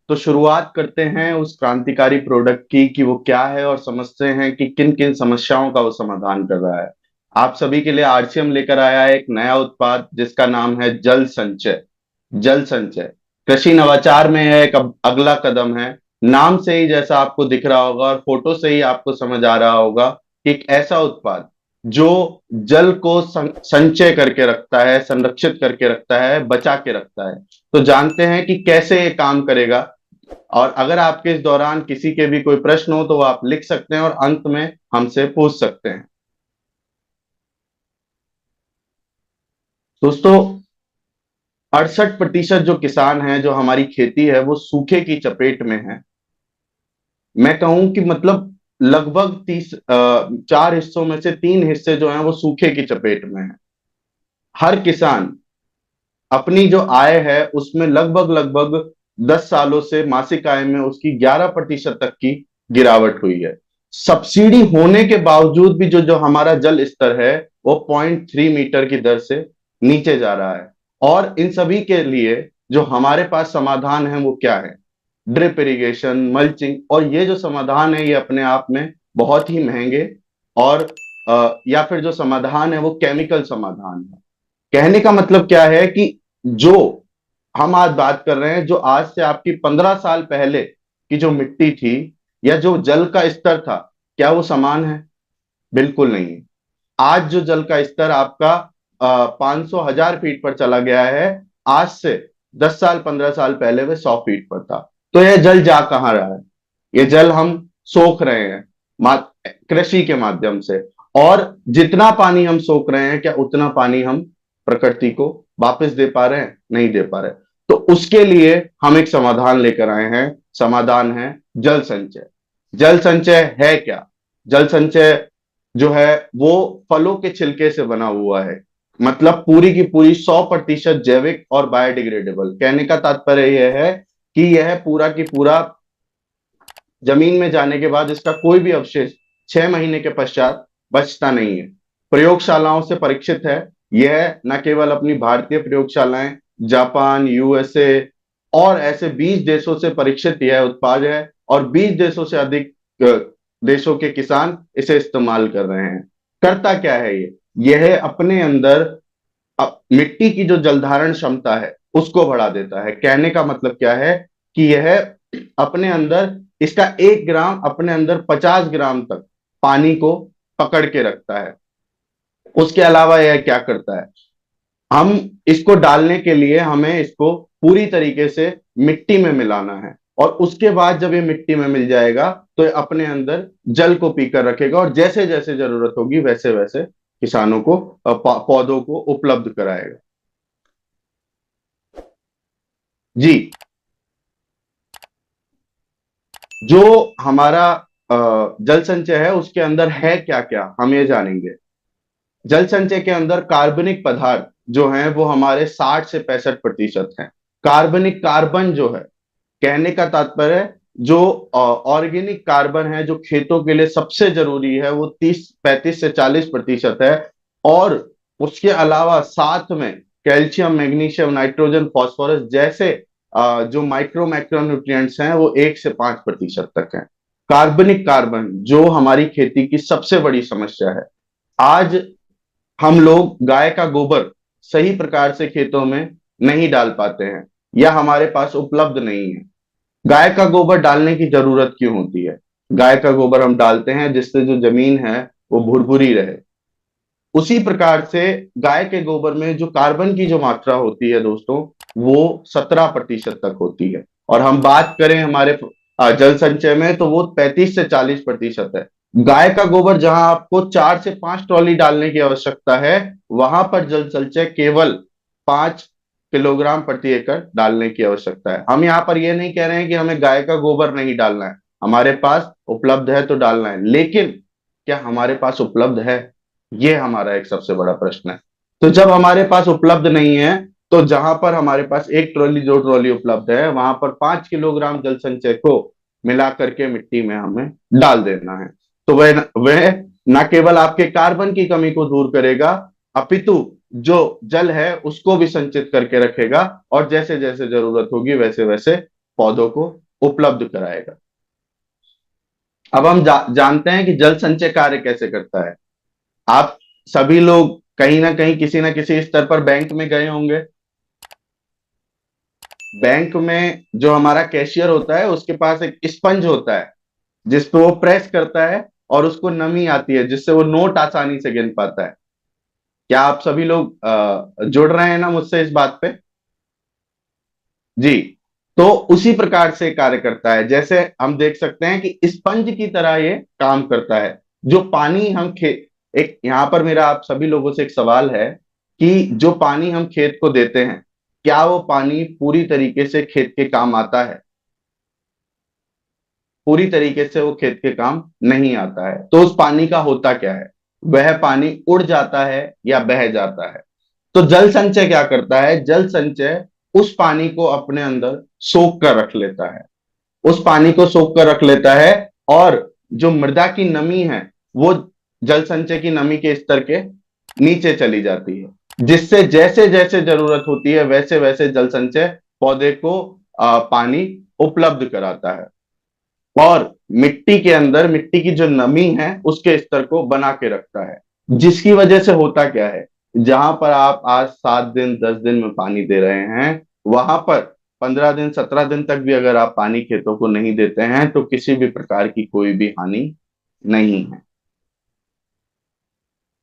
तो शुरुआत करते हैं उस क्रांतिकारी प्रोडक्ट की कि वो क्या है और समझते हैं कि किन किन समस्याओं का वो समाधान कर रहा है। आप सभी के लिए आरसीएम लेकर आया है एक नया उत्पाद जिसका नाम है जल संचय। जल संचय कृषि नवाचार में है एक अगला कदम है। नाम से ही जैसा आपको दिख रहा होगा और फोटो से ही आपको समझ आ रहा होगा कि एक ऐसा उत्पाद जो जल को संचय करके रखता है, संरक्षित करके रखता है, बचा के रखता है। तो जानते हैं कि कैसे ये काम करेगा। और अगर आपके इस दौरान किसी के भी कोई प्रश्न हो तो वो आप लिख सकते हैं और अंत में हमसे पूछ सकते हैं। दोस्तों, 68% जो किसान हैं, जो हमारी खेती है, वो सूखे की चपेट में है। मैं कहूं कि मतलब लगभग 4 हिस्सों में से 3 हिस्से जो हैं वो सूखे की चपेट में है। हर किसान अपनी जो आय है उसमें लगभग लगभग 10 सालों से मासिक आय में उसकी 11% तक की गिरावट हुई है। सब्सिडी होने के बावजूद भी जो जो हमारा जल स्तर है वो 0.3 मीटर की दर से नीचे जा रहा है। और इन सभी के लिए जो हमारे पास समाधान है वो क्या है? Drip irrigation, mulching. और ये जो समाधान है ये अपने आप में बहुत ही महंगे और या फिर जो समाधान है वो केमिकल समाधान है। कहने का मतलब क्या है कि जो हम आज बात कर रहे हैं, जो आज से आपकी 15 साल पहले की जो मिट्टी थी या जो जल का स्तर था, क्या वो समान है? बिल्कुल नहीं है। आज जो जल का स्तर आपका 500 हजार फीट पर चला गया है। आज से 10 साल 15 साल पहले वह 100 फीट पर था। तो यह जल जा कहाँ रहा है? ये जल हम सोख रहे हैं कृषि के माध्यम से। और जितना पानी हम सोख रहे हैं, क्या उतना पानी हम प्रकृति को वापस दे पा रहे हैं? नहीं दे पा रहे। तो उसके लिए हम एक समाधान लेकर आए हैं। समाधान है जल संचय। जल संचय है क्या? जल संचय जो है वो फलों के छिलके से बना हुआ है। मतलब पूरी की पूरी 100% जैविक और बायोडिग्रेडेबल। कहने का तात्पर्य यह है कि यह पूरा की पूरा जमीन में जाने के बाद इसका कोई भी अवशेष 6 महीने के पश्चात बचता नहीं है। प्रयोगशालाओं से परीक्षित है। यह न केवल अपनी भारतीय प्रयोगशालाएं, जापान, यूएसए और ऐसे 20 देशों से परीक्षित यह उत्पाद है। और 20 देशों से अधिक देशों के किसान इसे इस्तेमाल कर रहे हैं। करता क्या है ये? यह अपने अंदर मिट्टी की जो जलधारण क्षमता है उसको बढ़ा देता है। कहने का मतलब क्या है कि यह अपने अंदर इसका 1 ग्राम अपने अंदर 50 ग्राम तक पानी को पकड़ के रखता है। उसके अलावा यह क्या करता है? हम इसको डालने के लिए हमें इसको पूरी तरीके से मिट्टी में मिलाना है। और उसके बाद जब ये मिट्टी में मिल जाएगा तो ये अपने अंदर जल को पीकर रखेगा और जैसे जैसे जरूरत होगी वैसे वैसे किसानों को पौधों को उपलब्ध कराएगा। जी। जो हमारा जल संचय है उसके अंदर है क्या क्या हम ये जानेंगे। जल संचय के अंदर कार्बनिक पदार्थ जो हैं वो हमारे 60 से 65% हैं। कार्बनिक कार्बन जो है, कहने का तात्पर्य जो ऑर्गेनिक कार्बन है जो खेतों के लिए सबसे जरूरी है वो 30 35 से 40% है। और उसके अलावा साथ में कैल्शियम, मैग्नीशियम, नाइट्रोजन, फास्फोरस जैसे जो माइक्रो मैक्रोन्यूट्रिएंट्स हैं वो 1 से 5% तक हैं। कार्बनिक कार्बन जो हमारी खेती की सबसे बड़ी समस्या है। आज हम लोग गाय का गोबर सही प्रकार से खेतों में नहीं डाल पाते हैं या हमारे पास उपलब्ध नहीं है। गाय का गोबर डालने की जरूरत क्यों होती है? गाय का गोबर हम डालते हैं जिससे जो जमीन है वो भुरभुरी रहे। उसी प्रकार से गाय के गोबर में जो कार्बन की जो मात्रा होती है दोस्तों, वो 17% तक होती है। और हम बात करें हमारे जल संचय में तो वो 35 से 40% है। गाय का गोबर जहां आपको 4 से 5 ट्रॉली डालने की आवश्यकता है, वहां पर जल संचय केवल 5 किलोग्राम प्रति एकड़ डालने की आवश्यकता है। हम यहाँ पर ये नहीं कह रहे हैं कि हमें गाय का गोबर नहीं डालना है। हमारे पास उपलब्ध है तो डालना है, लेकिन क्या हमारे पास उपलब्ध है? ये हमारा एक सबसे बड़ा प्रश्न है। तो जब हमारे पास उपलब्ध नहीं है तो जहां पर हमारे पास 1 ट्रॉली 2 ट्रॉली उपलब्ध है वहां पर 5 किलोग्राम जल संचय को मिला करके मिट्टी में हमें डाल देना है। तो वह न केवल आपके कार्बन की कमी को दूर करेगा, अपितु जो जल है उसको भी संचित करके रखेगा और जैसे जैसे जरूरत होगी वैसे वैसे पौधों को उपलब्ध कराएगा। अब हम जानते हैं कि जल संचय कार्य कैसे करता है। आप सभी लोग कहीं ना कहीं किसी ना किसी स्तर पर बैंक में गए होंगे। बैंक में जो हमारा कैशियर होता है उसके पास एक स्पंज होता है जिस पे वो प्रेस करता है और उसको नमी आती है जिससे वो नोट आसानी से गिन पाता है। क्या आप सभी लोग जुड़ रहे हैं ना मुझसे इस बात पे? जी। तो उसी प्रकार से कार्य करता है, जैसे हम देख सकते हैं कि स्पंज की तरह ये काम करता है। जो पानी हम खेत एक यहां पर मेरा आप सभी लोगों से एक सवाल है कि जो पानी हम खेत को देते हैं, क्या वो पानी पूरी तरीके से खेत के काम आता है? पूरी तरीके से वो खेत के काम नहीं आता है। तो उस पानी का होता क्या है? वह पानी उड़ जाता है या बह जाता है। तो जल संचय क्या करता है? जल संचय उस पानी को अपने अंदर सोख कर रख लेता है। उस पानी को सोख कर रख लेता है और जो मृदा की नमी है वो जल संचय की नमी के स्तर के नीचे चली जाती है, जिससे जैसे जैसे जरूरत होती है वैसे वैसे जल संचय पौधे को पानी उपलब्ध कराता है और मिट्टी के अंदर मिट्टी की जो नमी है उसके स्तर को बना के रखता है। जिसकी वजह से होता क्या है, जहां पर आप आज 7 दिन 10 दिन में पानी दे रहे हैं, वहां पर 15 दिन 17 दिन तक भी अगर आप पानी खेतों को नहीं देते हैं तो किसी भी प्रकार की कोई भी हानि नहीं है।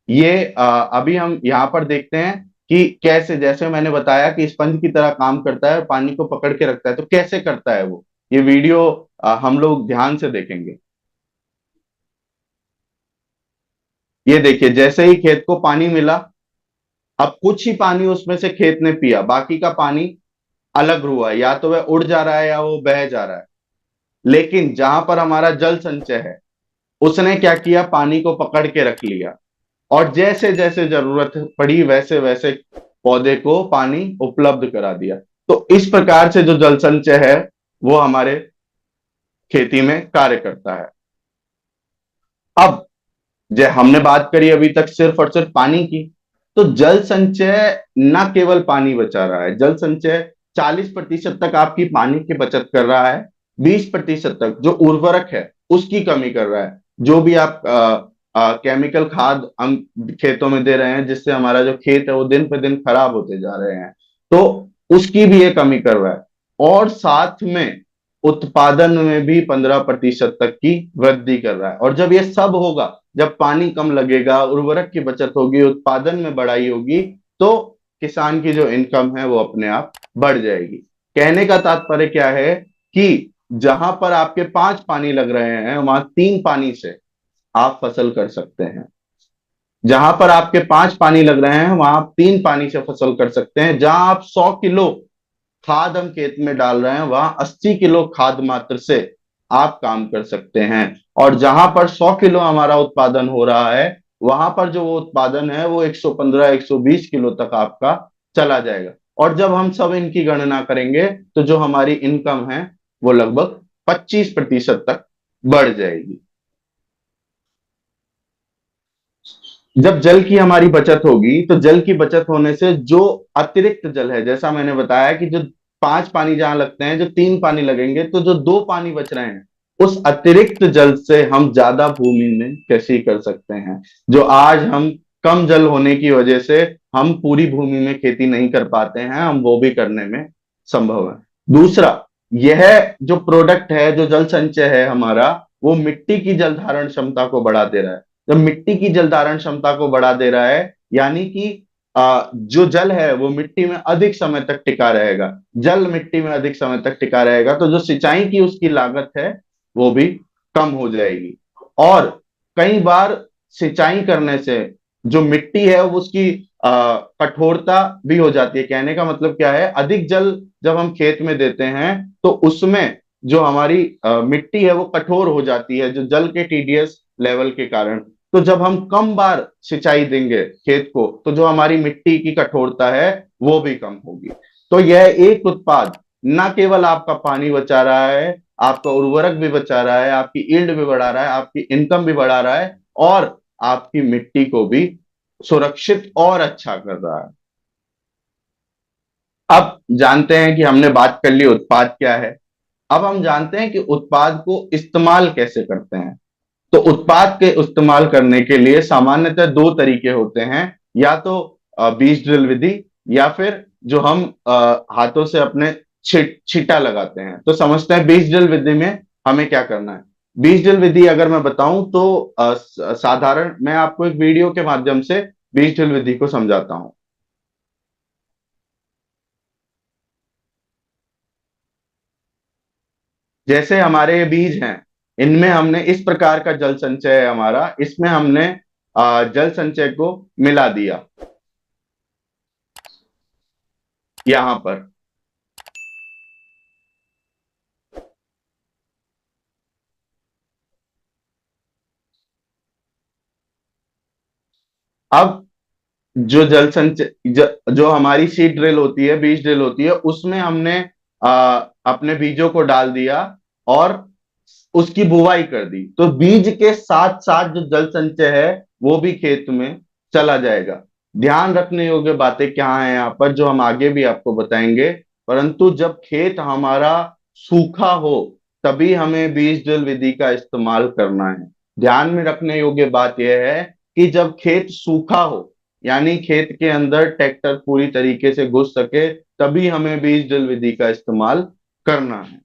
ये अभी हम यहाँ पर देखते हैं कि कैसे, जैसे मैंने बताया कि स्पंज की तरह काम करता है, पानी को पकड़ के रखता है। तो कैसे करता है वो, ये वीडियो हम लोग ध्यान से देखेंगे। ये देखिए, जैसे ही खेत को पानी मिला, अब कुछ ही पानी उसमें से खेत ने पिया, बाकी का पानी अलग हुआ, या तो वह उड़ जा रहा है या वो बह जा रहा है। लेकिन जहां पर हमारा जल संचय है, उसने क्या किया, पानी को पकड़ के रख लिया और जैसे जैसे जरूरत पड़ी वैसे वैसे पौधे को पानी उपलब्ध करा दिया। तो इस प्रकार से जो जल संचय है वो हमारे खेती में कार्य करता है। अब जो हमने बात करी अभी तक सिर्फ और सिर्फ पानी की, तो जल संचय न केवल पानी बचा रहा है, जल संचय 40% तक आपकी पानी की बचत कर रहा है। 20% तक जो उर्वरक है उसकी कमी कर रहा है। जो भी आप केमिकल खाद हम खेतों में दे रहे हैं जिससे हमारा जो खेत है वो दिन पे दिन खराब होते जा रहे हैं, तो उसकी भी ये कमी कर रहा है। और साथ में उत्पादन में भी 15% तक की वृद्धि कर रहा है। और जब ये सब होगा, जब पानी कम लगेगा, उर्वरक की बचत होगी, उत्पादन में बढ़ाई होगी, तो किसान की जो इनकम है वो अपने आप बढ़ जाएगी। कहने का तात्पर्य क्या है कि जहां पर आपके 5 पानी लग रहे हैं वहां 3 पानी से आप फसल कर सकते हैं। जहां पर आपके 5 पानी लग रहे हैं वहां आप 3 पानी से फसल कर सकते हैं। जहां आप 100 किलो खाद हम खेत में डाल रहे हैं वहां 80 किलो खाद मात्र से आप काम कर सकते हैं। और जहां पर 100 किलो हमारा उत्पादन हो रहा है, वहां पर जो वो उत्पादन है वो 115 120 किलो तक आपका चला जाएगा। और जब हम सब इनकी गणना करेंगे तो जो हमारी इनकम है वो लगभग 25% तक बढ़ जाएगी। जब जल की हमारी बचत होगी तो जल की बचत होने से जो अतिरिक्त जल है, जैसा मैंने बताया कि जो 5 पानी जहां लगते हैं, जो 3 पानी लगेंगे, तो जो 2 पानी बच रहे हैं उस अतिरिक्त जल से हम ज्यादा भूमि में कृषि कर सकते हैं। जो आज हम कम जल होने की वजह से हम पूरी भूमि में खेती नहीं कर पाते हैं, हम वो भी करने में संभव है। दूसरा, यह जो प्रोडक्ट है, जो जल संचय है हमारा, वो मिट्टी की जल धारण क्षमता को बढ़ा दे रहा है। जब मिट्टी की जल धारण क्षमता को बढ़ा दे रहा है, यानी कि जो जल है वो मिट्टी में अधिक समय तक टिका रहेगा। जल मिट्टी में अधिक समय तक टिका रहेगा तो जो सिंचाई की उसकी लागत है वो भी कम हो जाएगी। और कई बार सिंचाई करने से जो मिट्टी है वो उसकी कठोरता भी हो जाती है। कहने का मतलब क्या है, अधिक जल जब हम खेत में देते हैं तो उसमें जो हमारी मिट्टी है वो कठोर हो जाती है, जो जल के टीडीएस लेवल के कारण। तो जब हम कम बार सिंचाई देंगे खेत को तो जो हमारी मिट्टी की कठोरता है वो भी कम होगी। तो यह एक उत्पाद न केवल आपका पानी बचा रहा है, आपका उर्वरक भी बचा रहा है, आपकी ईल्ड भी बढ़ा रहा है, आपकी इनकम भी बढ़ा रहा है और आपकी मिट्टी को भी सुरक्षित और अच्छा कर रहा है। अब जानते हैं कि हमने बात कर ली उत्पाद क्या है, अब हम जानते हैं कि उत्पाद को इस्तेमाल कैसे करते हैं। तो उत्पाद के इस्तेमाल करने के लिए सामान्यतः दो तरीके होते हैं, या तो बीज ड्रिल विधि, या फिर जो हम हाथों से अपने छींटा लगाते हैं। तो समझते हैं बीज ड्रिल विधि में हमें क्या करना है। बीज ड्रिल विधि अगर मैं बताऊं तो साधारण मैं आपको एक वीडियो के माध्यम से बीज ड्रिल विधि को समझाता हूं। जैसे हमारे ये बीज हैं, इनमें हमने इस प्रकार का जल संचय है हमारा, इसमें हमने जल संचय को मिला दिया यहां पर। अब जो जल संचय जो हमारी सीड ड्रिल होती है, बीज ड्रिल होती है, उसमें हमने अपने बीजों को डाल दिया और उसकी बुवाई कर दी। तो बीज के साथ साथ जो जल संचय है वो भी खेत में चला जाएगा। ध्यान रखने योग्य बातें क्या है यहाँ पर, जो हम आगे भी आपको बताएंगे। परंतु जब खेत हमारा सूखा हो तभी हमें बीज ड्रिल विधि का इस्तेमाल करना है। ध्यान में रखने योग्य बात यह है कि जब खेत सूखा हो, यानी खेत के अंदर ट्रैक्टर पूरी तरीके से घुस सके, तभी हमें बीज ड्रिल विधि का इस्तेमाल करना है।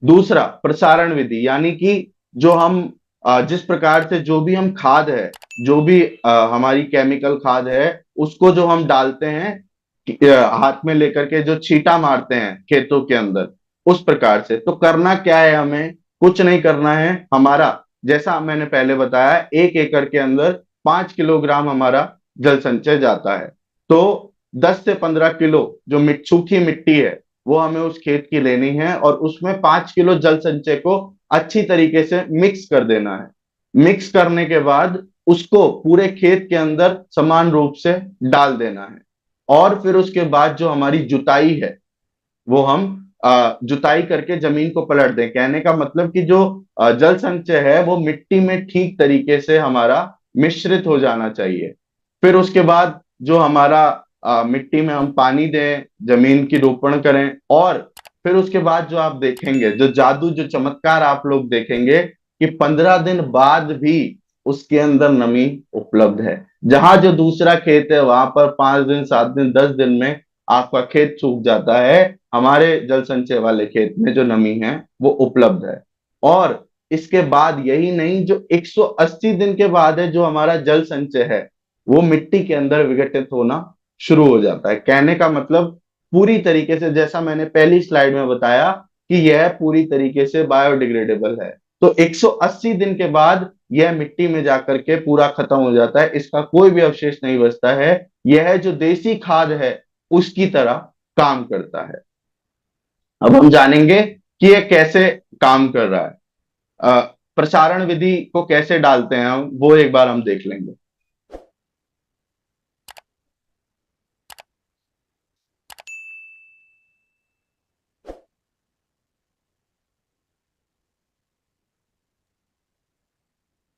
दूसरा प्रसारण विधि, यानी कि जो हम जिस प्रकार से जो भी हम खाद है, जो भी हमारी केमिकल खाद है, उसको जो हम डालते हैं हाथ में लेकर के जो छींटा मारते हैं खेतों के अंदर, उस प्रकार से। तो करना क्या है, हमें कुछ नहीं करना है। हमारा जैसा मैंने पहले बताया, 1 एकड़ के अंदर 5 किलोग्राम हमारा जल संचय जाता है। तो 10 से 15 किलो जो सूखी मिट्टी है वो हमें उस खेत की लेनी है, और उसमें 5 किलो जल संचय को अच्छी तरीके से मिक्स कर देना है। मिक्स करने के बाद उसको पूरे खेत के अंदर समान रूप से डाल देना है। और फिर उसके बाद जो हमारी जुताई है वो हम जुताई करके जमीन को पलट दें। कहने का मतलब कि जो जल संचय है वो मिट्टी में ठीक तरीके से हमारा मिश्रित हो जाना चाहिए। फिर उसके बाद जो हमारा मिट्टी में हम पानी दें, जमीन की रोपण करें, और फिर उसके बाद जो आप देखेंगे, जो जादू, जो चमत्कार आप लोग देखेंगे कि 15 दिन बाद भी उसके अंदर नमी उपलब्ध है। जहां जो दूसरा खेत है वहां पर 5 दिन, 7 दिन, 10 दिन में आपका खेत सूख जाता है, हमारे जल संचय वाले खेत में जो नमी है वो उपलब्ध है। और इसके बाद यही नहीं, जो 180 दिन के बाद है जो हमारा जल संचय है वो मिट्टी के अंदर विघटित होना शुरू हो जाता है। कहने का मतलब पूरी तरीके से, जैसा मैंने पहली स्लाइड में बताया कि यह पूरी तरीके से बायोडिग्रेडेबल है। तो 180 दिन के बाद यह मिट्टी में जाकर के पूरा खत्म हो जाता है, इसका कोई भी अवशेष नहीं बचता है। यह जो देसी खाद है उसकी तरह काम करता है। अब हम जानेंगे कि यह कैसे काम कर रहा है। प्रसारण विधि को कैसे डालते हैं हम, वो एक बार हम देख लेंगे।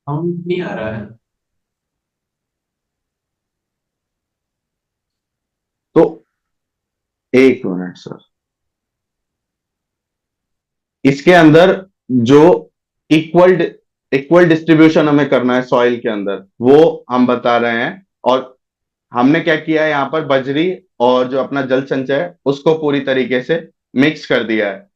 हम नहीं आ रहा है। तो एक मिनट सर, इसके अंदर जो इक्वल इक्वल डिस्ट्रीब्यूशन हमें करना है सॉइल के अंदर, वो हम बता रहे हैं। और हमने क्या किया है, यहाँ पर बजरी और जो अपना जल संचय है उसको पूरी तरीके से मिक्स कर दिया है।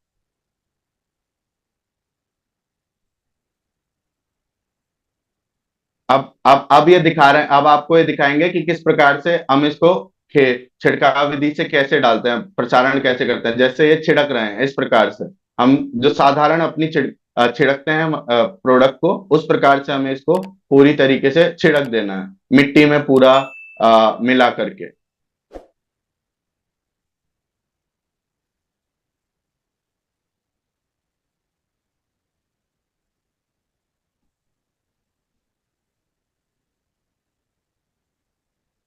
अब ये दिखा रहे हैं, अब आपको ये दिखाएंगे कि किस प्रकार से हम इसको छिड़काव विधि से कैसे डालते हैं, प्रसारण कैसे करते हैं। जैसे ये छिड़क रहे हैं, इस प्रकार से हम जो साधारण अपनी छिड़कते हैं प्रोडक्ट को, उस प्रकार से हमें इसको पूरी तरीके से छिड़क देना है मिट्टी में पूरा मिला करके।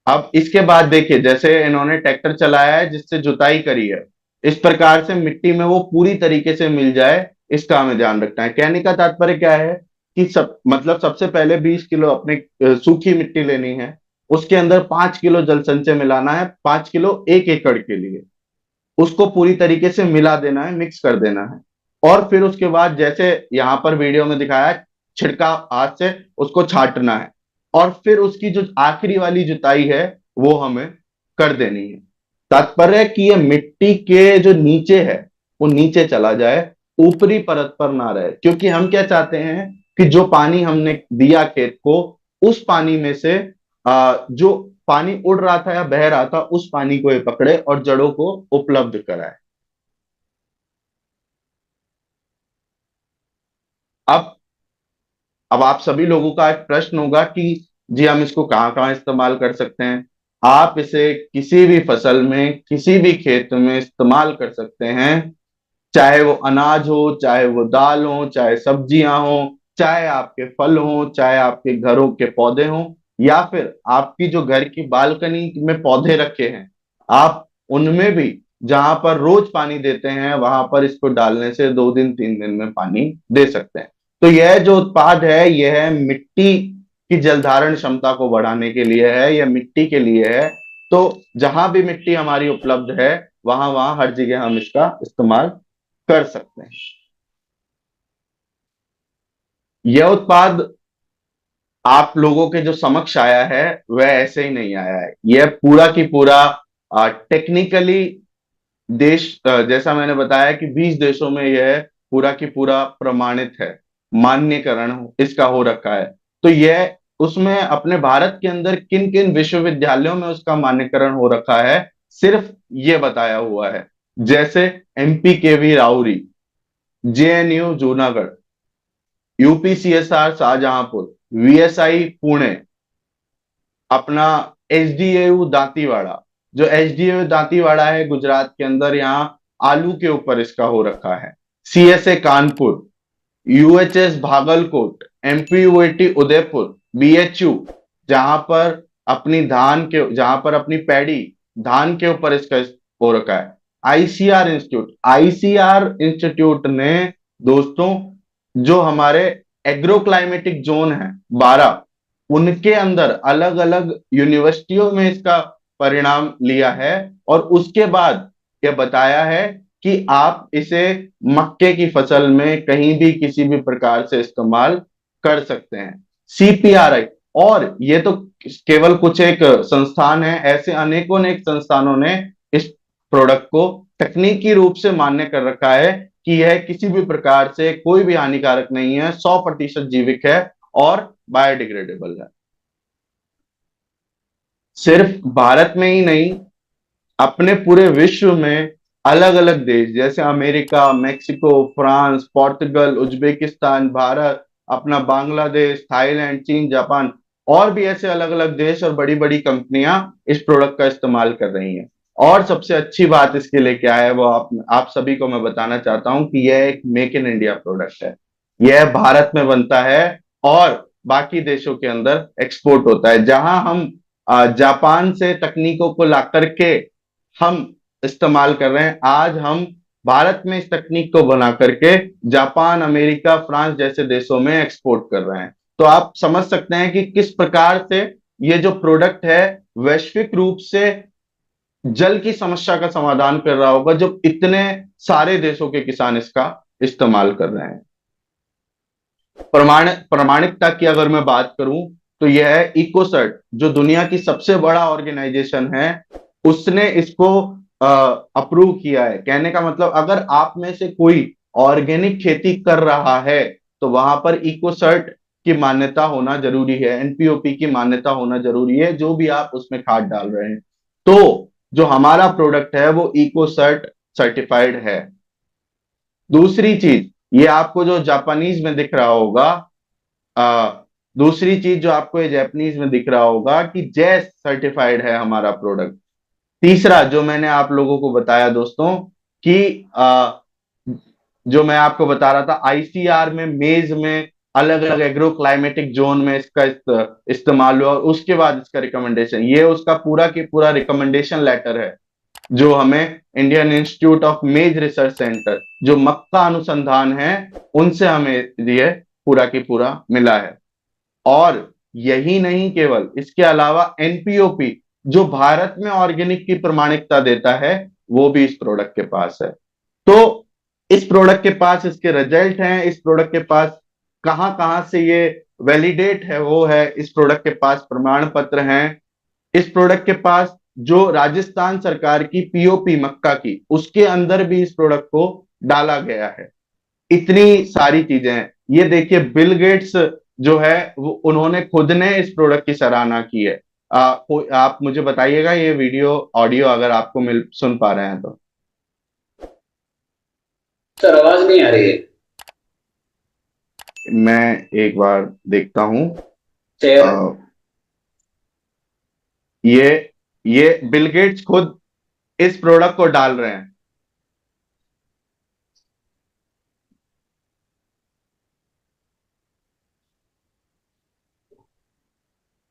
अब इसके बाद देखिए, जैसे इन्होंने ट्रैक्टर चलाया है जिससे जुताई करी है, इस प्रकार से मिट्टी में वो पूरी तरीके से मिल जाए, इसका हमें ध्यान रखना है। कहने का तात्पर्य क्या है कि सब मतलब सबसे पहले 20 किलो अपनी सूखी मिट्टी लेनी है, उसके अंदर 5 किलो जल संचय मिलाना है, 5 किलो 1 एकड़ के लिए। उसको पूरी तरीके से मिला देना है, मिक्स कर देना है। और फिर उसके बाद जैसे यहाँ पर वीडियो में दिखाया है, छिड़काव हाथ से उसको छाटना है। और फिर उसकी जो आखिरी वाली जुताई है वो हमें कर देनी है। तात्पर्य है कि ये मिट्टी के जो नीचे है वो नीचे चला जाए, ऊपरी परत पर ना रहे। क्योंकि हम क्या चाहते हैं कि जो पानी हमने दिया खेत को, उस पानी में से जो पानी उड़ रहा था या बह रहा था, उस पानी को ये पकड़े और जड़ों को उपलब्ध कराए। अब अब आप सभी लोगों का एक प्रश्न होगा कि जी हम इसको कहाँ कहाँ इस्तेमाल कर सकते हैं। आप इसे किसी भी फसल में, किसी भी खेत में इस्तेमाल कर सकते हैं। चाहे वो अनाज हो, चाहे वो दाल हो, चाहे सब्जियां हो, चाहे आपके फल हो, चाहे आपके घरों के पौधे हों, या फिर आपकी जो घर की बालकनी में पौधे रखे हैं, आप उनमें भी जहां पर रोज पानी देते हैं वहां पर इसको डालने से 2 दिन 3 दिन में पानी दे सकते हैं। तो यह जो उत्पाद है यह मिट्टी की जलधारण क्षमता को बढ़ाने के लिए है, यह मिट्टी के लिए है। तो जहां भी मिट्टी हमारी उपलब्ध है, वहां वहां हर जगह हम इसका इस्तेमाल कर सकते हैं। यह उत्पाद आप लोगों के जो समक्ष आया है वह ऐसे ही नहीं आया है। यह पूरा की पूरा टेक्निकली देश, जैसा मैंने बताया कि 20 देशों में यह पूरा की पूरा प्रमाणित है, मान्यकरण इसका हो रखा है। तो यह उसमें अपने भारत के अंदर किन किन विश्वविद्यालयों में उसका मान्यकरण हो रखा है, सिर्फ ये बताया हुआ है। जैसे MP K V Rahuri, JNU Junagadh, UPCSR Shahjahanpur, VSI Pune, अपना एचडीएयू दांतीवाड़ा। जो एचडीएयू दांतीवाड़ा है गुजरात के अंदर, यहाँ आलू के ऊपर इसका हो रखा है। CSA Kanpur, UHS Bagalkot, MPUAT Udaipur, BHU जहां पर जहां पर अपनी पैडी धान के ऊपर इसका हो रखा है। आईसीआर इंस्टीट्यूट ने दोस्तों, जो हमारे एग्रो क्लाइमेटिक जोन है 12, उनके अंदर अलग अलग यूनिवर्सिटियों में इसका परिणाम लिया है। और उसके बाद यह बताया है कि आप इसे मक्के की फसल में कहीं भी किसी भी प्रकार से इस्तेमाल कर सकते हैं। सीपीआरआई, और ये तो केवल कुछ एक संस्थान है, ऐसे अनेकों ने संस्थानों ने इस प्रोडक्ट को तकनीकी रूप से मान्य कर रखा है कि यह किसी भी प्रकार से कोई भी हानिकारक नहीं है, 100% जैविक है और बायोडिग्रेडेबल है। सिर्फ भारत में ही नहीं, अपने पूरे विश्व में अलग अलग देश जैसे America, Mexico, France, Portugal, Uzbekistan, Bharat, अपना बांग्लादेश, थाईलैंड, चीन, जापान, और भी ऐसे अलग अलग देश और बड़ी बड़ी कंपनियां इस प्रोडक्ट का इस्तेमाल कर रही हैं। और सबसे अच्छी बात इसके लिए क्या है वो आप सभी को मैं बताना चाहता हूं कि यह एक मेक इन इंडिया प्रोडक्ट है। यह भारत में बनता है और बाकी देशों के अंदर एक्सपोर्ट होता है। जहां हम जापान से तकनीकों को ला करके हम इस्तेमाल कर रहे हैं, आज हम भारत में इस तकनीक को बना करके जापान, अमेरिका, फ्रांस जैसे देशों में एक्सपोर्ट कर रहे हैं। तो आप समझ सकते हैं कि किस प्रकार से ये जो प्रोडक्ट है वैश्विक रूप से जल की समस्या का समाधान कर रहा होगा, जो इतने सारे देशों के किसान इसका इस्तेमाल कर रहे हैं। प्रमाणिकता की अगर मैं बात करूं तो यह है इकोसर्ट, जो दुनिया की सबसे बड़ा ऑर्गेनाइजेशन है, उसने इसको अप्रूव किया है। कहने का मतलब, अगर आप में से कोई ऑर्गेनिक खेती कर रहा है तो वहां पर इकोसर्ट की मान्यता होना जरूरी है, एनपीओपी की मान्यता होना जरूरी है, जो भी आप उसमें खाद डाल रहे हैं। तो जो हमारा प्रोडक्ट है वो इकोसर्ट सर्टिफाइड है। दूसरी चीज, ये आपको जो जापानीज में दिख रहा होगा, आ, दूसरी चीज जो आपको ये जापानीज में दिख रहा होगा कि जैस सर्टिफाइड है हमारा प्रोडक्ट। तीसरा जो मैंने आप लोगों को बताया दोस्तों कि जो मैं आपको बता रहा था, आईसीआर में, मेज में, अलग अलग एग्रो क्लाइमेटिक जोन में इसका इस्तेमाल हुआ, उसके बाद इसका रिकमेंडेशन, ये उसका पूरा की पूरा रिकमेंडेशन लेटर है जो हमें इंडियन इंस्टीट्यूट ऑफ मेज रिसर्च सेंटर, जो मक्का अनुसंधान है, उनसे हमें ये पूरा की पूरा मिला है। और यही नहीं, केवल इसके अलावा एनपीओपी जो भारत में ऑर्गेनिक की प्रमाणिकता देता है, वो भी इस प्रोडक्ट के पास है। तो इस प्रोडक्ट के पास इसके रिजल्ट हैं, इस प्रोडक्ट के पास कहां कहां से ये वैलिडेट है वो है, इस प्रोडक्ट के पास प्रमाण पत्र हैं, इस प्रोडक्ट के पास जो राजस्थान सरकार की पीओपी मक्का की उसके अंदर भी इस प्रोडक्ट को डाला गया है। इतनी सारी चीजें हैं। ये देखिए बिल गेट्स जो है वो उन्होंने खुद ने इस प्रोडक्ट की सराहना की है। आप मुझे बताइएगा ये वीडियो ऑडियो अगर आपको मिल सुन पा रहे हैं तो। सर आवाज नहीं आ रही है। मैं एक बार देखता हूं। शेयर। अ, ये ये बिल गेट्स खुद इस प्रोडक्ट को डाल रहे हैं।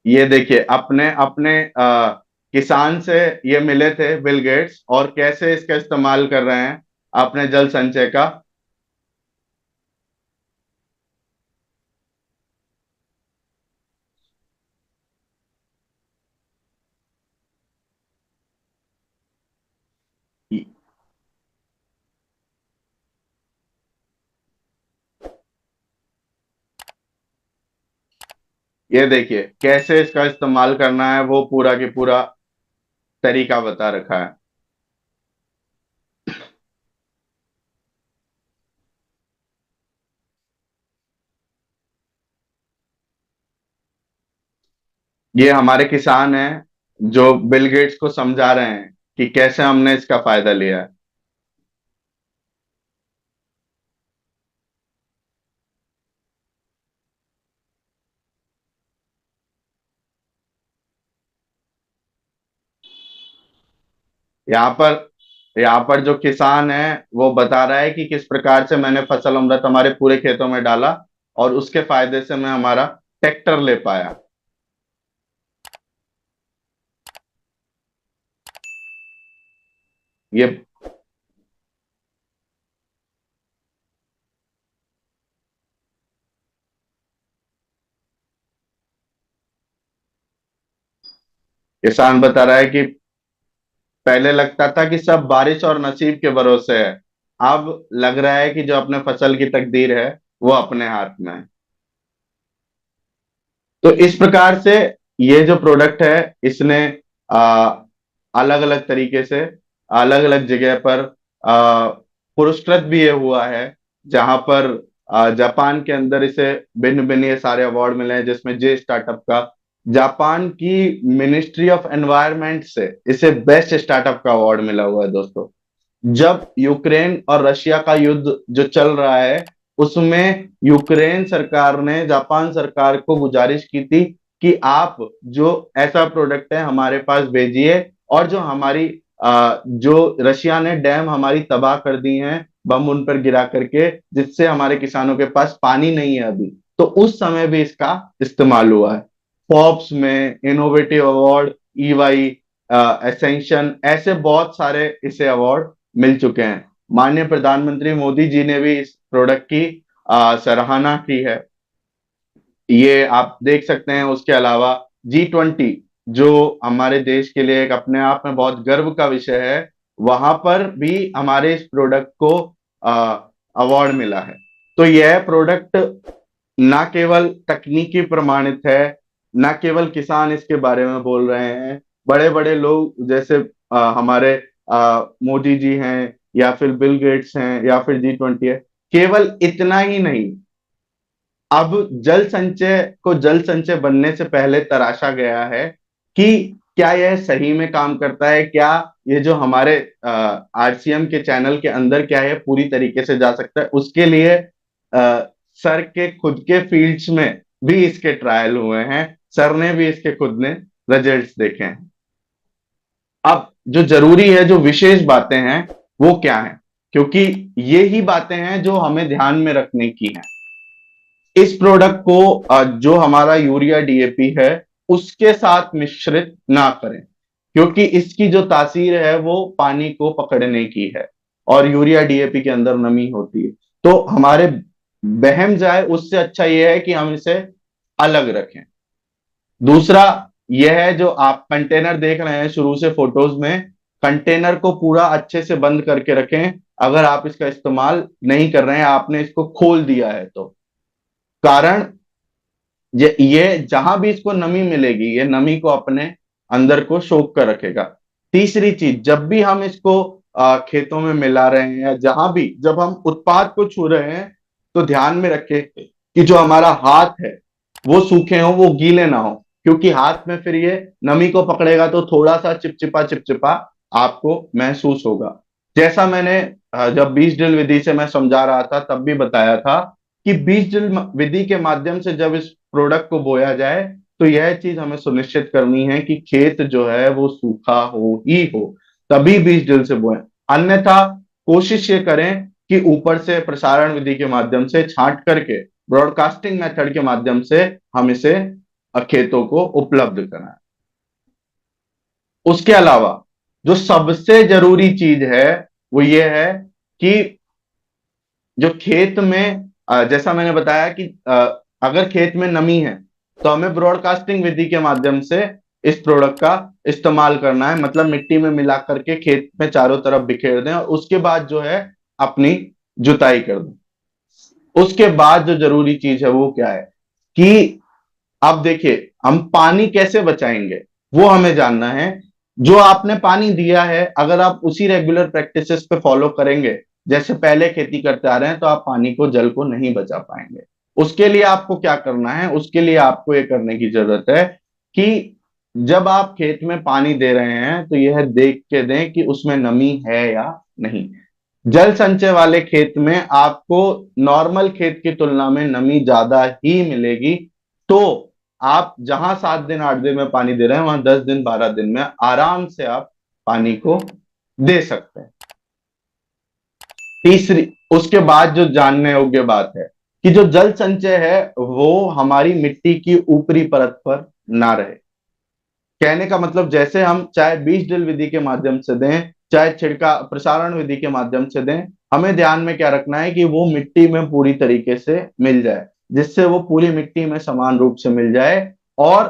ये देखिए अपने अपने किसान से ये मिले थे बिल गेट्स और कैसे इसका इस्तेमाल कर रहे हैं अपने जल संचय का। ये देखिए कैसे इसका इस्तेमाल करना है वो पूरा की पूरा तरीका बता रखा है। ये हमारे किसान हैं जो बिल गेट्स को समझा रहे हैं कि कैसे हमने इसका फायदा लिया है। यहाँ पर यहाँ पर जो किसान है वो बता रहा है कि किस प्रकार से मैंने फसल अमृत हमारे पूरे खेतों में डाला और उसके फायदे से मैं हमारा ट्रैक्टर ले पाया। ये किसान बता रहा है कि पहले लगता था कि सब बारिश और नसीब के भरोसे है, अब लग रहा है कि जो अपने फसल की तकदीर है वो अपने हाथ में है। तो इस प्रकार से ये जो प्रोडक्ट है इसने अलग अलग तरीके से अलग अलग जगह पर आ, पुरस्कृत भी ये हुआ है, जहां पर जापान के अंदर इसे भिन्न भिन्न ये सारे अवार्ड मिले हैं, जिसमें जे स्टार्टअप का जापान की मिनिस्ट्री ऑफ एनवायरनमेंट से इसे बेस्ट स्टार्टअप का अवार्ड मिला हुआ है दोस्तों। जब यूक्रेन और रशिया का युद्ध जो चल रहा है उसमें यूक्रेन सरकार ने जापान सरकार को गुजारिश की थी कि आप जो ऐसा प्रोडक्ट है हमारे पास भेजिए, और जो हमारी जो रशिया ने डैम हमारी तबाह कर दी हैं बम उन पर गिरा करके, जिससे हमारे किसानों के पास पानी नहीं है अभी, तो उस समय भी इसका इस्तेमाल हुआ है। फोर्ब्स में इनोवेटिव अवार्ड, ईवाई, एसेंशन, ऐसे बहुत सारे इसे अवार्ड मिल चुके हैं। माननीय प्रधानमंत्री मोदी जी ने भी इस प्रोडक्ट की सराहना की है। ये आप देख सकते हैं। उसके अलावा G20 जो हमारे देश के लिए एक अपने आप में बहुत गर्व का विषय है, वहां पर भी हमारे इस प्रोडक्ट को अवार्ड मिला है। तो यह प्रोडक्ट ना केवल तकनीकी प्रमाणित है, ना केवल किसान इसके बारे में बोल रहे हैं, बड़े बड़े लोग जैसे हमारे मोदी जी हैं या फिर बिल गेट्स हैं या फिर G20 है। केवल इतना ही नहीं, अब जल संचय को जल संचय बनने से पहले तराशा गया है कि क्या यह सही में काम करता है, क्या ये जो हमारे आरसीएम के चैनल के अंदर क्या है पूरी तरीके से जा सकता है। उसके लिए सर के खुद के फील्ड्स में भी इसके ट्रायल हुए हैं, सर ने भी इसके खुद ने रिजल्ट्स देखे हैं। अब जो जरूरी है, जो विशेष बातें हैं वो क्या है, क्योंकि ये ही बातें हैं जो हमें ध्यान में रखने की हैं। इस प्रोडक्ट को जो हमारा यूरिया डीएपी है उसके साथ मिश्रित ना करें, क्योंकि इसकी जो तासीर है वो पानी को पकड़ने की है और यूरिया डीएपी के अंदर नमी होती है। तो हमारे बहम जाए उससे अच्छा यह है कि हम इसे अलग रखें। दूसरा यह है, जो आप कंटेनर देख रहे हैं शुरू से फोटोज में, कंटेनर को पूरा अच्छे से बंद करके रखें। अगर आप इसका इस्तेमाल नहीं कर रहे हैं, आपने इसको खोल दिया है तो कारण ये जहां भी इसको नमी मिलेगी, ये नमी को अपने अंदर को सोख कर रखेगा। तीसरी चीज, जब भी हम इसको खेतों में मिला रहे हैं या जहां भी जब हम उत्पाद को छू रहे हैं, तो ध्यान में रखें कि जो हमारा हाथ है वो सूखे हो, वो गीले ना हो, क्योंकि हाथ में फिर ये नमी को पकड़ेगा तो थोड़ा सा चिपचिपा चिपचिपा आपको महसूस होगा। जैसा मैंने जब बीज ड्रिल विधि से मैं समझा रहा था तब भी बताया था कि बीज ड्रिल विधि के माध्यम से जब इस प्रोडक्ट को बोया जाए, तो यह चीज हमें सुनिश्चित करनी है कि खेत जो है वो सूखा हो ही हो, तभी बीज ड्रिल से बोए। अन्यथा कोशिश ये करें कि ऊपर से प्रसारण विधि के माध्यम से छांट करके, ब्रॉडकास्टिंग मेथड के माध्यम से हम इसे खेतों को उपलब्ध कराएं। उसके अलावा जो सबसे जरूरी चीज है वो ये है कि जो खेत में जैसा मैंने बताया कि अगर खेत में नमी है तो हमें ब्रॉडकास्टिंग विधि के माध्यम से इस प्रोडक्ट का इस्तेमाल करना है, मतलब मिट्टी में मिला करके खेत में चारों तरफ बिखेर दें और उसके बाद जो है अपनी जुताई कर दें। उसके बाद जो जरूरी चीज है वो क्या है कि अब देखिए हम पानी कैसे बचाएंगे, वो हमें जानना है। जो आपने पानी दिया है, अगर आप उसी रेगुलर प्रैक्टिसेस पे फॉलो करेंगे जैसे पहले खेती करते आ रहे हैं, तो आप पानी को, जल को नहीं बचा पाएंगे। उसके लिए आपको क्या करना है, उसके लिए आपको ये करने की जरूरत है कि जब आप खेत में पानी दे रहे हैं तो यह देख के दें कि उसमें नमी है या नहीं। जल संचय वाले खेत में आपको नॉर्मल खेत की तुलना में नमी ज्यादा ही मिलेगी। तो आप जहां 7 दिन 8 दिन में पानी दे रहे हैं, वहां 10 दिन 12 दिन में आराम से आप पानी को दे सकते हैं। तीसरी, उसके बाद जो जानने योग्य बात है कि जो जल संचय है वो हमारी मिट्टी की ऊपरी परत पर ना रहे। कहने का मतलब, जैसे हम चाहे बीज ड्रिल विधि के माध्यम से दें, चाहे छिड़का प्रसारण विधि के माध्यम से दें, हमें ध्यान में क्या रखना है कि वो मिट्टी में पूरी तरीके से मिल जाए, जिससे वो पूरी मिट्टी में समान रूप से मिल जाए और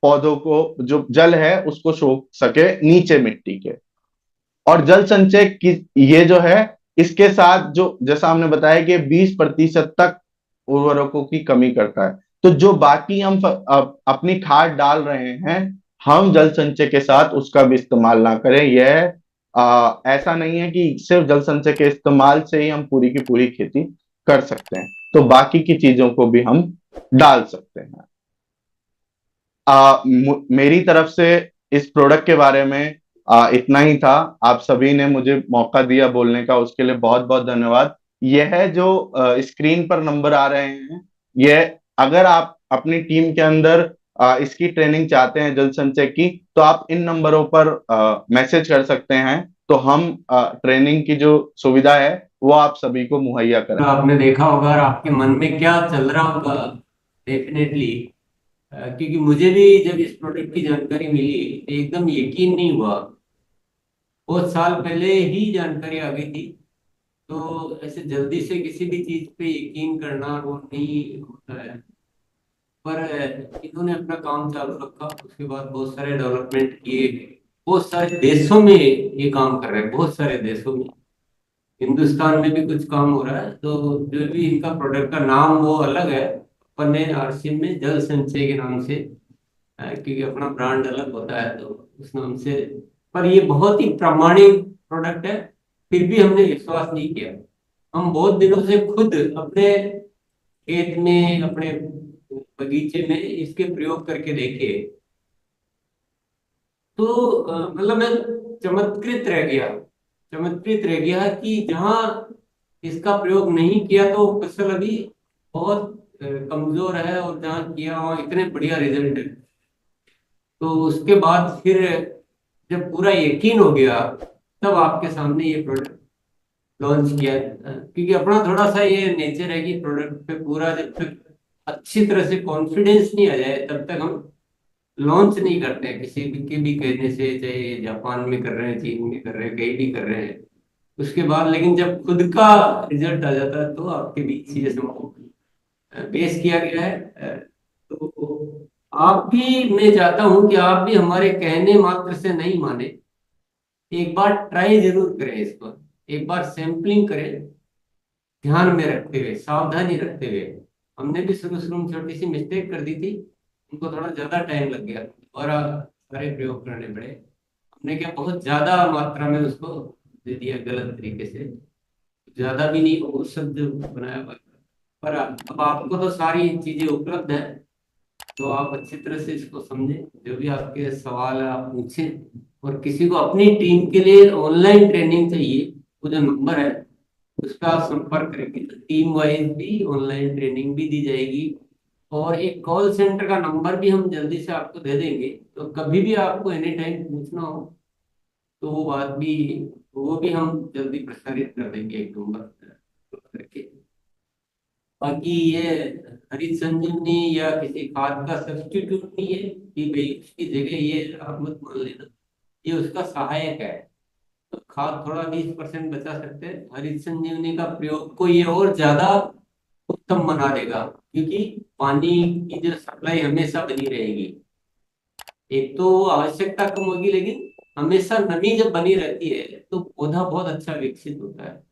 पौधों को जो जल है उसको सोख सके नीचे मिट्टी के। और जल संचय की ये जो है, इसके साथ जो जैसा हमने बताया कि 20% तक उर्वरकों की कमी करता है। तो जो बाकी हम अपनी खाद डाल रहे हैं, हम जल संचय के साथ उसका भी इस्तेमाल ना करें। यह ऐसा नहीं है कि सिर्फ जल संचय के इस्तेमाल से ही हम पूरी की पूरी खेती कर सकते हैं, तो बाकी की चीजों को भी हम डाल सकते हैं। मेरी तरफ से इस प्रोडक्ट के बारे में इतना ही था। आप सभी ने मुझे मौका दिया बोलने का, उसके लिए बहुत बहुत धन्यवाद। यह जो स्क्रीन पर नंबर आ रहे हैं, यह अगर आप अपनी टीम के अंदर इसकी ट्रेनिंग चाहते हैं जल संचय की, तो आप इन नंबरों पर मैसेज कर सकते हैं, तो हम ट्रेनिंग की जो सुविधा है वो आप सभी को मुहैया करें। आपने देखा होगा और आपके मन में क्या चल रहा होगा डेफिनेटली, क्योंकि मुझे भी जब इस प्रोडक्ट की जानकारी मिली तो एकदम यकीन नहीं हुआ। बहुत साल पहले ही जानकारी आ गई थी, तो ऐसे जल्दी से किसी भी चीज पे यकीन करना वो नहीं होता है। पर इन्होंने अपना काम चालू रखा, उसके बाद बहुत सारे डेवलपमेंट किए, बहुत सारे देशों में ये काम कर रहे हैं, बहुत सारे देशों में। हिंदुस्तान में भी कुछ काम हो रहा है, तो जो भी इनका प्रोडक्ट का नाम वो अलग है। अपन ने आरसीएम में जल संचय के नाम से, क्योंकि अपना ब्रांड अलग होता है तो उस नाम से। पर ये बहुत ही प्रामाणिक प्रोडक्ट है, फिर भी हमने विश्वास नहीं किया। हम बहुत दिनों से खुद अपने खेत में, अपने बगीचे में इसके प्रयोग करके देखे, तो मतलब मैं चमत्कृत रह गया, चमत्कृत रह गया कि जहाँ इसका प्रयोग नहीं किया तो फसल अभी बहुत कमजोर है, और जहाँ किया वहाँ इतने बढ़िया रिजल्ट है। तो उसके बाद फिर जब पूरा यकीन हो गया, तब आपके सामने ये प्रोडक्ट लॉन्च किया। क्योंकि अपना थोड़ा सा ये नेचर है कि प्रोडक्ट पे पूरा जब तक अच्छी तरह से कॉन्फिडेंस नहीं आ जाए तब तक हम लॉन्च नहीं करते हैं, किसी भी के भी कहने से, चाहे जापान में कर रहे हैं, चीन में कर रहे हैं, कहीं भी कर रहे हैं। उसके बाद लेकिन जब खुद का रिजल्ट आ जाता है तो आपके बीच ये सब पेश किया गया है। तो आप भी, मैं चाहता हूं कि आप भी हमारे कहने मात्र से नहीं माने, एक बार ट्राई जरूर करें इसको, एक बार सैंपलिंग करें, ध्यान में रखते हुए, सावधानी रखते हुए। हमने भी शुरू शुरू में छोटी सी मिस्टेक कर दी थी, उनको थोड़ा ज्यादा टाइम लग गया और सारे प्रयोग करने पड़े। हमने क्या बहुत ज्यादा मात्रा में उसको दे दिया, गलत तरीके से, ज्यादा भी नहीं वो शब्द बनाया हुआ। पर अब आपको तो सारी चीजें उपलब्ध है, तो आप अच्छी तरह से इसको समझें, जो भी आपके सवाल है आप पूछें। और किसी को अपनी टीम के लिए ऑनलाइन ट्रेनिंग चाहिए, वो जो नंबर है उस पर आप संपर्क करेंगे तो टीम वाइज भी ऑनलाइन ट्रेनिंग भी दी जाएगी। और एक कॉल सेंटर का नंबर भी हम जल्दी से आपको दे देंगे, तो कभी भी आपको एनी टाइम पूछना हो तो वो बात भी, वो भी हम जल्दी प्रसारित कर देंगे एक नंबर करके। बाकी ये हरित संजीवनी या किसी खाद का सब्स्टिट्यूट नहीं है कि भाई उसकी जगह ये आप मत मान लेना, ये उसका सहायक है। तो खाद थोड़ा 20% बचा सकते हैं, हरित संजीवनी का प्रयोग को ये और ज्यादा उत्तम बना देगा, क्योंकि पानी की जो सप्लाई हमेशा बनी रहेगी। एक तो आवश्यकता कम होगी, लेकिन हमेशा नमी जब बनी रहती है तो पौधा बहुत अच्छा विकसित होता है।